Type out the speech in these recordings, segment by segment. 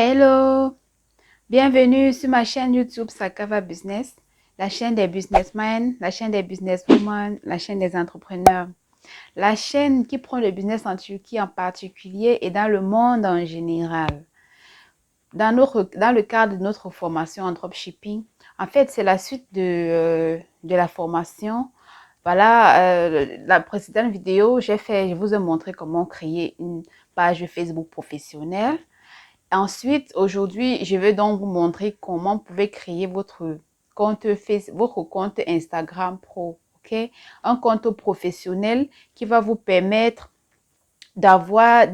Hello, bienvenue sur ma chaîne YouTube Sakava Business, la chaîne des businessmen, la chaîne des businesswomen, la chaîne des entrepreneurs, la chaîne qui prend le business en Turquie en particulier et dans le monde en général. Dans le cadre de notre formation en dropshipping, en fait, c'est la suite de la formation. Voilà, la précédente vidéo, je vous ai montré comment créer une page Facebook professionnelle. Ensuite, aujourd'hui, je vais donc vous montrer comment vous pouvez créer votre compte Instagram Pro, ok? Un compte professionnel qui va vous permettre d'avoir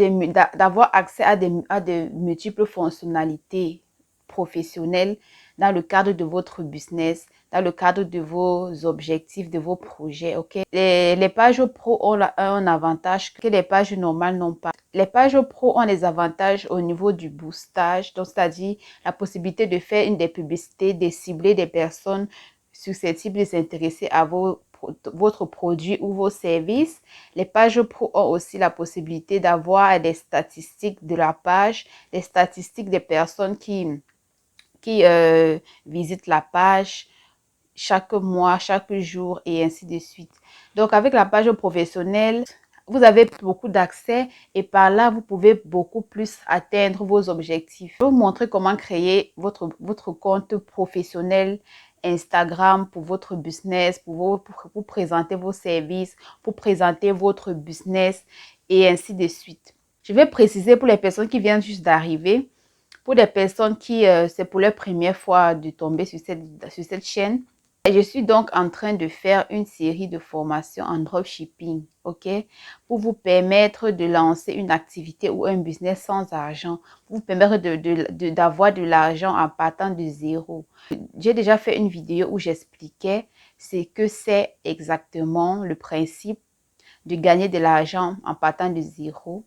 accès à des multiples fonctionnalités professionnelles dans le cadre de votre business, dans le cadre de vos objectifs, de vos projets, ok? Les pages pro ont un avantage que les pages normales n'ont pas. Les pages pro ont des avantages au niveau du boostage, donc c'est-à-dire la possibilité de faire des publicités, de cibler des personnes susceptibles de s'intéresser à votre produit ou vos services. Les pages pro ont aussi la possibilité d'avoir des statistiques de la page, des statistiques des personnes qui visitent la page chaque mois, chaque jour et ainsi de suite. Donc, avec la page professionnelle, vous avez beaucoup d'accès et par là, vous pouvez beaucoup plus atteindre vos objectifs. Je vais vous montrer comment créer votre compte professionnel Instagram pour votre business, pour présenter vos services, pour présenter votre business et ainsi de suite. Je vais préciser pour les personnes qui viennent juste d'arriver, pour des personnes qui, c'est pour leur première fois de tomber sur cette chaîne. Et je suis donc en train de faire une série de formations en dropshipping, ok? Pour vous permettre de lancer une activité ou un business sans argent, pour vous permettre d'avoir de l'argent en partant de zéro. J'ai déjà fait une vidéo où j'expliquais ce que c'est exactement le principe de gagner de l'argent en partant de zéro.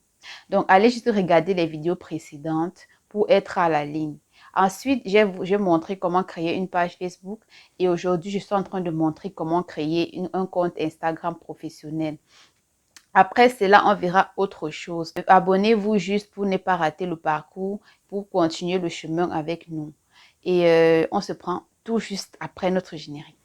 Donc, allez juste regarder les vidéos précédentes pour être à la ligne. Ensuite, j'ai montré comment créer une page Facebook et aujourd'hui, je suis en train de montrer comment créer un compte Instagram professionnel. Après cela, on verra autre chose. Abonnez-vous juste pour ne pas rater le parcours, pour continuer le chemin avec nous. Et on se prend tout juste après notre générique.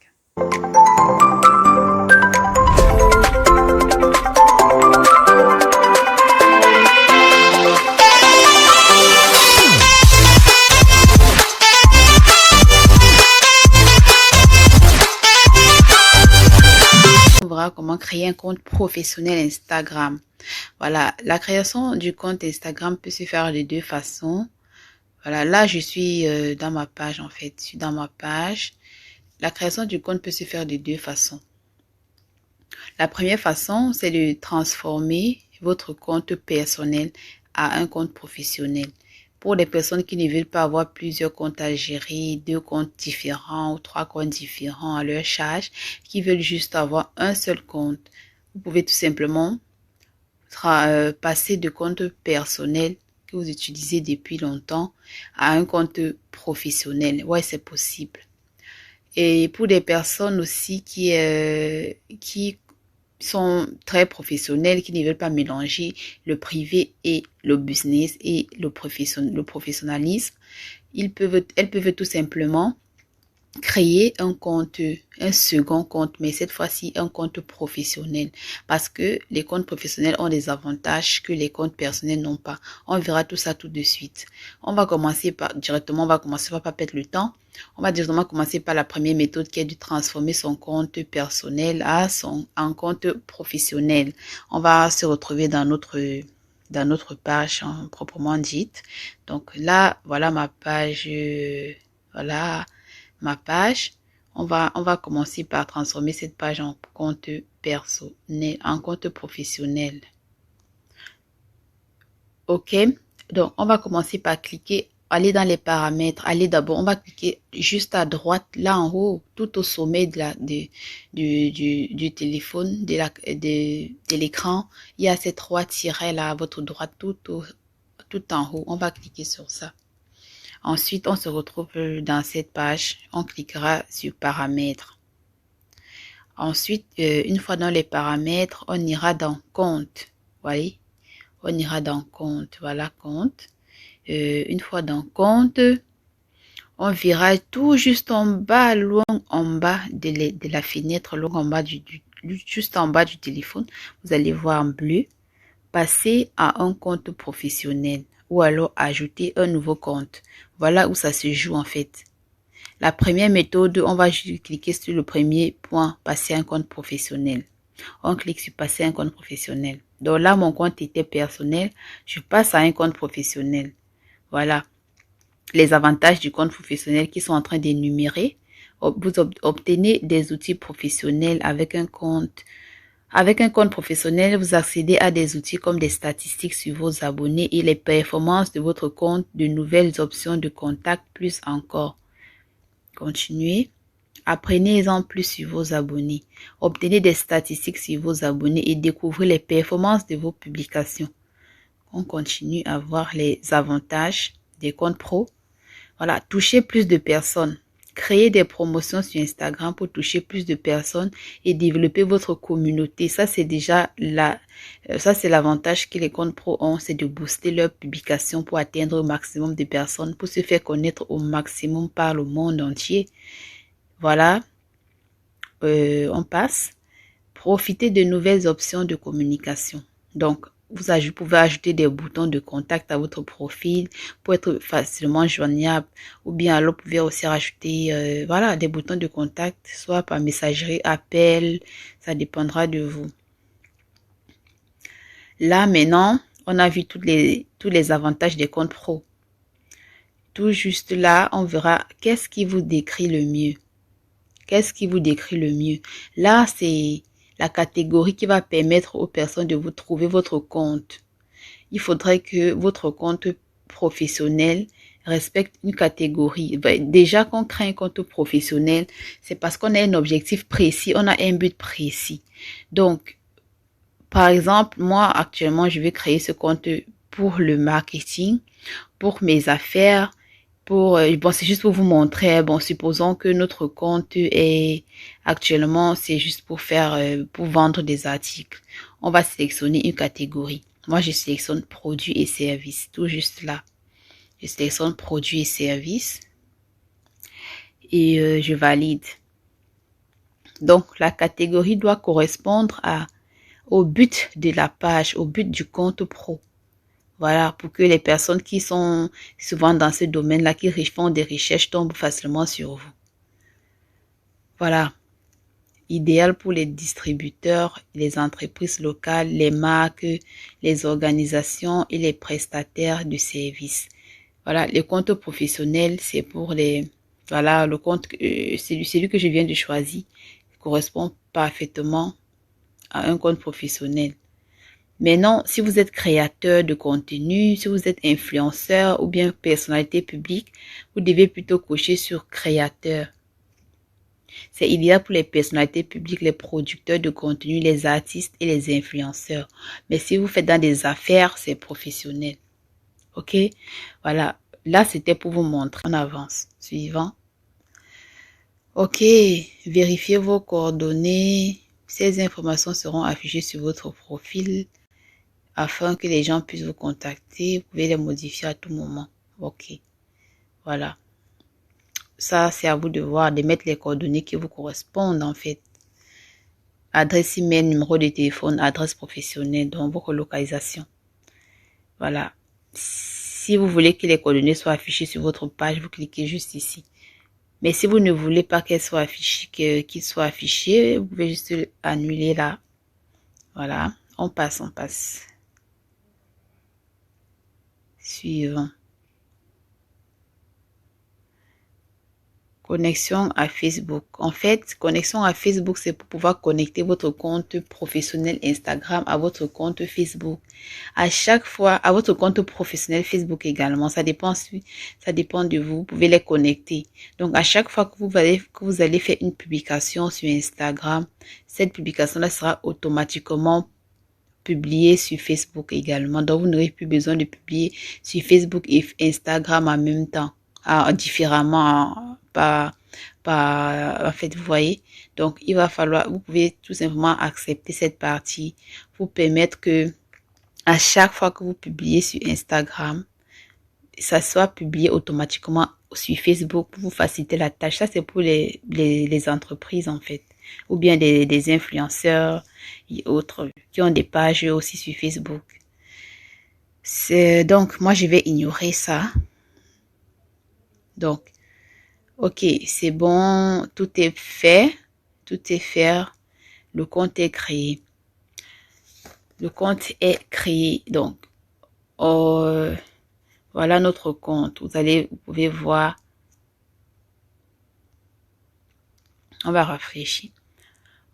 On verra comment créer un compte professionnel Instagram. Voilà, la création du compte Instagram peut se faire de deux façons. Voilà, là je suis dans ma page en fait. Je suis dans ma page. La création du compte peut se faire de deux façons. La première façon, c'est de transformer votre compte personnel à un compte professionnel. Pour les personnes qui ne veulent pas avoir plusieurs comptes à gérer, deux comptes différents ou trois comptes différents à leur charge, qui veulent juste avoir un seul compte, vous pouvez tout simplement passer de compte personnel que vous utilisez depuis longtemps à un compte professionnel. Ouais, c'est possible. Et pour des personnes aussi qui sont très professionnels, qui ne veulent pas mélanger le privé et le business et le professionnalisme, elles peuvent tout simplement créer un compte, un second compte, mais cette fois-ci un compte professionnel, parce que les comptes professionnels ont des avantages que les comptes personnels n'ont pas. On verra tout ça tout de suite. On va commencer par pas perdre le temps. On va directement commencer par la première méthode qui est de transformer son compte personnel en compte professionnel. On va se retrouver dans notre page proprement dite. Donc là, voilà ma page, voilà ma page. On va commencer par transformer cette page en compte personnel, en compte professionnel. Ok, donc on va commencer par cliquer, aller dans les paramètres, on va cliquer juste à droite, là en haut, tout au sommet du téléphone, de l'écran. Il y a ces trois tirets là à votre droite, tout en haut. On va cliquer sur ça. Ensuite, on se retrouve dans cette page. On cliquera sur paramètres. Ensuite, une fois dans les paramètres, on ira dans compte. Vous voyez, on ira dans compte. Voilà, compte. Une fois dans compte, on verra tout juste en bas, loin en bas de la fenêtre, loin en bas juste en bas du téléphone. Vous allez voir en bleu, passer à un compte professionnel ou alors ajouter un nouveau compte. Voilà où ça se joue en fait. La première méthode, on va juste cliquer sur le premier point, passer à un compte professionnel. On clique sur passer à un compte professionnel. Donc là, mon compte était personnel, je passe à un compte professionnel. Voilà les avantages du compte professionnel qui sont en train d'énumérer. Vous obtenez des outils professionnels avec un compte. Avec un compte professionnel, vous accédez à des outils comme des statistiques sur vos abonnés et les performances de votre compte, de nouvelles options de contact, plus encore. Continuez. Apprenez-en plus sur vos abonnés. Obtenez des statistiques sur vos abonnés et découvrez les performances de vos publications. On continue à voir les avantages des comptes pro. Voilà, toucher plus de personnes. Créer des promotions sur Instagram pour toucher plus de personnes et développer votre communauté. Ça, c'est déjà l'avantage que les comptes pro ont, c'est de booster leurs publications pour atteindre au maximum de personnes, pour se faire connaître au maximum par le monde entier. Voilà, on passe. Profitez de nouvelles options de communication. Donc, vous pouvez ajouter des boutons de contact à votre profil pour être facilement joignable. Ou bien alors, vous pouvez aussi rajouter voilà, des boutons de contact, soit par messagerie, appel, ça dépendra de vous. Là, maintenant, on a vu tous les avantages des comptes pro. Tout juste là, on verra qu'est-ce qui vous décrit le mieux. Qu'est-ce qui vous décrit le mieux? Là, c'est la catégorie qui va permettre aux personnes de vous trouver votre compte. Il faudrait que votre compte professionnel respecte une catégorie. Déjà, quand on crée un compte professionnel, c'est parce qu'on a un objectif précis, on a un but précis. Donc, par exemple, moi, actuellement, je vais créer ce compte pour le marketing, pour mes affaires, bon, c'est juste pour vous montrer, bon, supposons que notre compte est actuellement, c'est juste pour pour vendre des articles. On va sélectionner une catégorie. Moi, je sélectionne produits et services, tout juste là. Je sélectionne produits et services et je valide. Donc, la catégorie doit correspondre au but de la page, au but du compte pro. Voilà, pour que les personnes qui sont souvent dans ce domaine-là, qui font des recherches, tombent facilement sur vous. Voilà. Idéal pour les distributeurs, les entreprises locales, les marques, les organisations et les prestataires de services. Voilà, les comptes professionnels, c'est pour les... Voilà, le compte, celui que je viens de choisir correspond parfaitement à un compte professionnel. Maintenant, si vous êtes créateur de contenu, si vous êtes influenceur ou bien personnalité publique, vous devez plutôt cocher sur créateur. C'est idéal pour les personnalités publiques, les producteurs de contenu, les artistes et les influenceurs. Mais si vous faites dans des affaires, c'est professionnel. Ok? Voilà. Là, c'était pour vous montrer. On avance. Suivant. Ok. Vérifiez vos coordonnées. Ces informations seront affichées sur votre profil afin que les gens puissent vous contacter. Vous pouvez les modifier à tout moment. Ok. Voilà. Ça, c'est à vous de voir, de mettre les coordonnées qui vous correspondent en fait. Adresse email, numéro de téléphone, adresse professionnelle, donc votre localisation. Voilà. Si vous voulez que les coordonnées soient affichées sur votre page, vous cliquez juste ici. Mais si vous ne voulez pas qu'elles soient affichées, qu'ils soient affichés, vous pouvez juste annuler là. Voilà. On passe. Suivant. Connexion à Facebook. En fait, connexion à Facebook, c'est pour pouvoir connecter votre compte professionnel Instagram à votre compte Facebook. À chaque fois, à votre compte professionnel Facebook également. Ça dépend de vous. Vous pouvez les connecter. Donc, à chaque fois que vous allez faire une publication sur Instagram, cette publication-là sera automatiquement publiée sur Facebook également. Donc, vous n'aurez plus besoin de publier sur Facebook et Instagram en même temps, différemment, en fait, vous voyez. Donc, il va falloir, vous pouvez tout simplement accepter cette partie pour permettre que à chaque fois que vous publiez sur Instagram, ça soit publié automatiquement sur Facebook pour vous faciliter la tâche. Ça, c'est pour les entreprises, en fait. Ou bien des influenceurs et autres qui ont des pages aussi sur Facebook. Donc, moi, je vais ignorer ça. Donc, ok, c'est bon, tout est fait. Tout est fait. Le compte est créé. Le compte est créé. Donc, voilà notre compte. Vous pouvez voir. On va rafraîchir.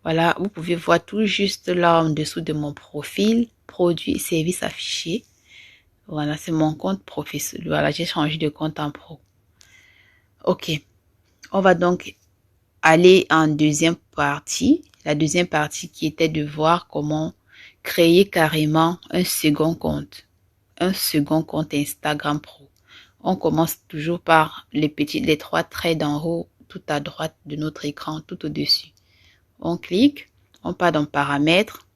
Voilà, vous pouvez voir tout juste là en dessous de mon profil, produits et services affichés. Voilà, c'est mon compte professionnel. Voilà, j'ai changé de compte en pro. Ok, on va donc aller en deuxième partie. La deuxième partie qui était de voir comment créer carrément un second compte. Un second compte Instagram Pro. On commence toujours par les trois traits d'en haut, tout à droite de notre écran, tout au-dessus. On clique, on part dans paramètres.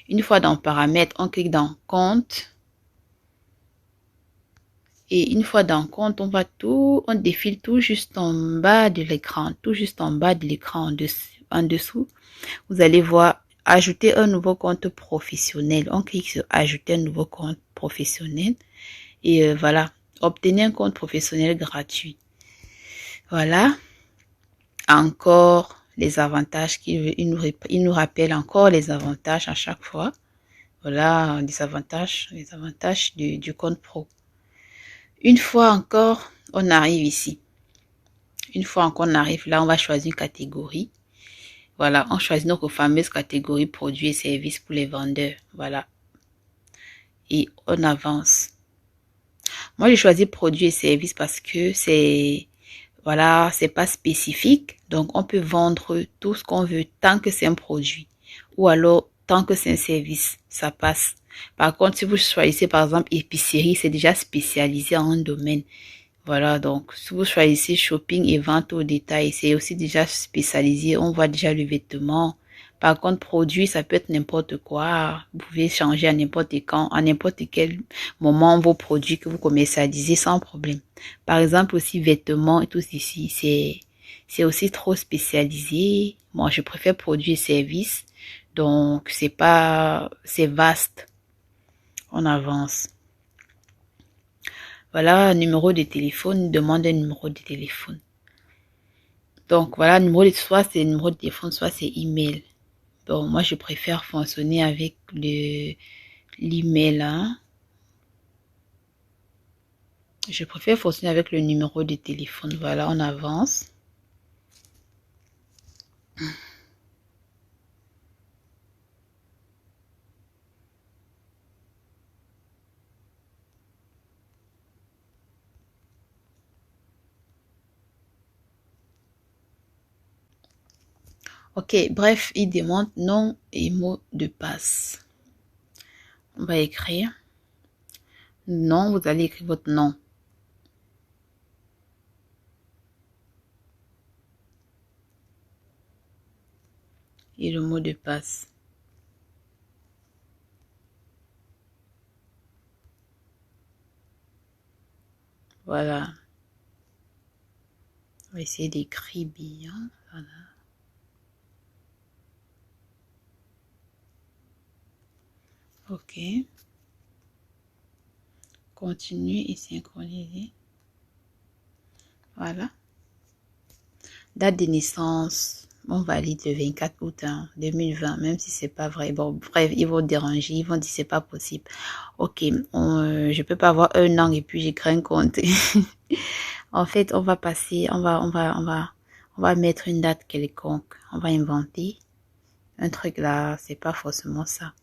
Une fois dans paramètres, on clique dans compte. Et une fois dans compte, on défile tout juste en bas de l'écran, tout juste en bas de l'écran en dessous. Vous allez voir ajouter un nouveau compte professionnel. On clique sur ajouter un nouveau compte professionnel. Et voilà, obtenez un compte professionnel gratuit. Voilà. Encore les avantages il nous rappelle encore les avantages à chaque fois. Voilà les avantages du compte pro. Une fois encore, on arrive ici. Une fois encore, on arrive là, on va choisir une catégorie. Voilà, on choisit notre fameuse catégorie produits et services pour les vendeurs. Voilà. Et on avance. Moi, j'ai choisi produits et services parce que voilà, c'est pas spécifique. Donc, on peut vendre tout ce qu'on veut tant que c'est un produit. Ou alors, tant que c'est un service, ça passe. Par contre, si vous choisissez par exemple épicerie, c'est déjà spécialisé en un domaine. Voilà, donc si vous choisissez shopping et vente au détail, c'est aussi déjà spécialisé. On voit déjà le vêtement. Par contre, produit, ça peut être n'importe quoi. Vous pouvez changer à n'importe quand, à n'importe quel moment vos produits que vous commercialisez sans problème. Par exemple, aussi vêtements et tout ici, c'est aussi trop spécialisé. Moi, je préfère produits et services. Donc, c'est vaste. On avance. Voilà, numéro de téléphone, demande un numéro de téléphone. Donc, voilà, soit c'est numéro de téléphone, soit c'est email. Bon, moi, je préfère fonctionner avec l'email, hein. Je préfère fonctionner avec le numéro de téléphone. Voilà, on avance. Ok, bref, il demande nom et mot de passe. On va écrire. Non, vous allez écrire votre nom. Et le mot de passe. Voilà. On va essayer d'écrire bien. Voilà. Ok. Continue et synchroniser. Voilà. Date de naissance, on valide le 24 août 2020, même si c'est pas vrai. Bon, bref, ils vont déranger, ils vont dire c'est pas possible. Ok, je peux pas avoir un an et puis j'écris un compte. En fait, on va passer, on va mettre une date quelconque. On va inventer un truc là, c'est pas forcément ça.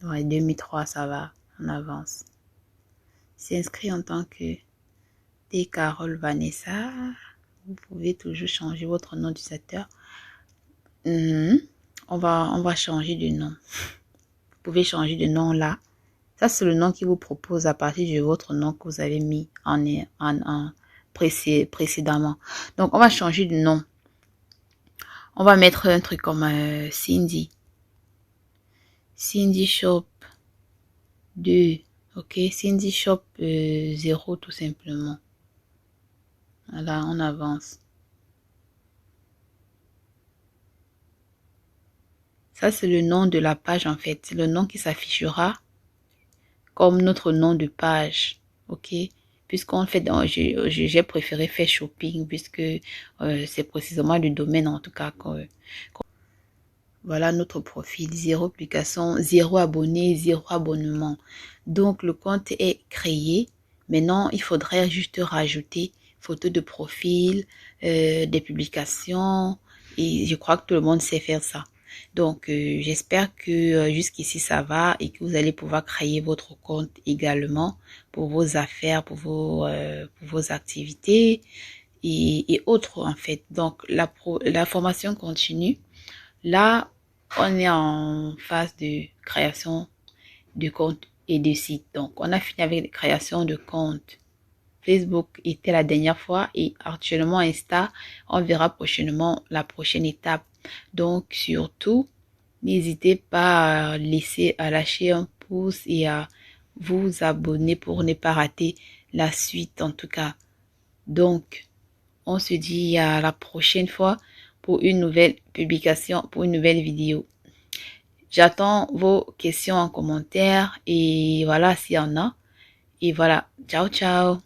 Ouais, 2003, ça va, on avance. C'est inscrit en tant que T. Carole Vanessa. Vous pouvez toujours changer votre nom d'utilisateur. On va changer de nom. Vous pouvez changer de nom là. Ça, c'est le nom qui vous propose à partir de votre nom que vous avez mis précédemment. Donc, on va changer de nom. On va mettre un truc comme Cindy. Cindy Shop 2. Ok, Cindy Shop 0 tout simplement. Voilà, on avance. Ça, c'est le nom de la page en fait. C'est le nom qui s'affichera comme notre nom de page. Ok? Puisqu'on fait dans, j'ai préféré faire shopping puisque c'est précisément le domaine en tout cas. Voilà notre profil. Zéro publication, zéro abonné, zéro abonnement. Donc le compte est créé. Maintenant, il faudrait juste rajouter photo de profil, des publications. Et je crois que tout le monde sait faire ça. Donc, j'espère que jusqu'ici ça va et que vous allez pouvoir créer votre compte également pour vos affaires, pour vos activités et autres en fait. Donc, la formation continue. Là, on est en phase de création de compte et de site. Donc, on a fini avec la création de compte. Facebook était la dernière fois et actuellement Insta, on verra prochainement la prochaine étape. Donc, surtout, n'hésitez pas à lâcher un pouce et à vous abonner pour ne pas rater la suite en tout cas. Donc, on se dit à la prochaine fois pour une nouvelle publication, pour une nouvelle vidéo. J'attends vos questions en commentaire et voilà s'il y en a. Et voilà, ciao ciao.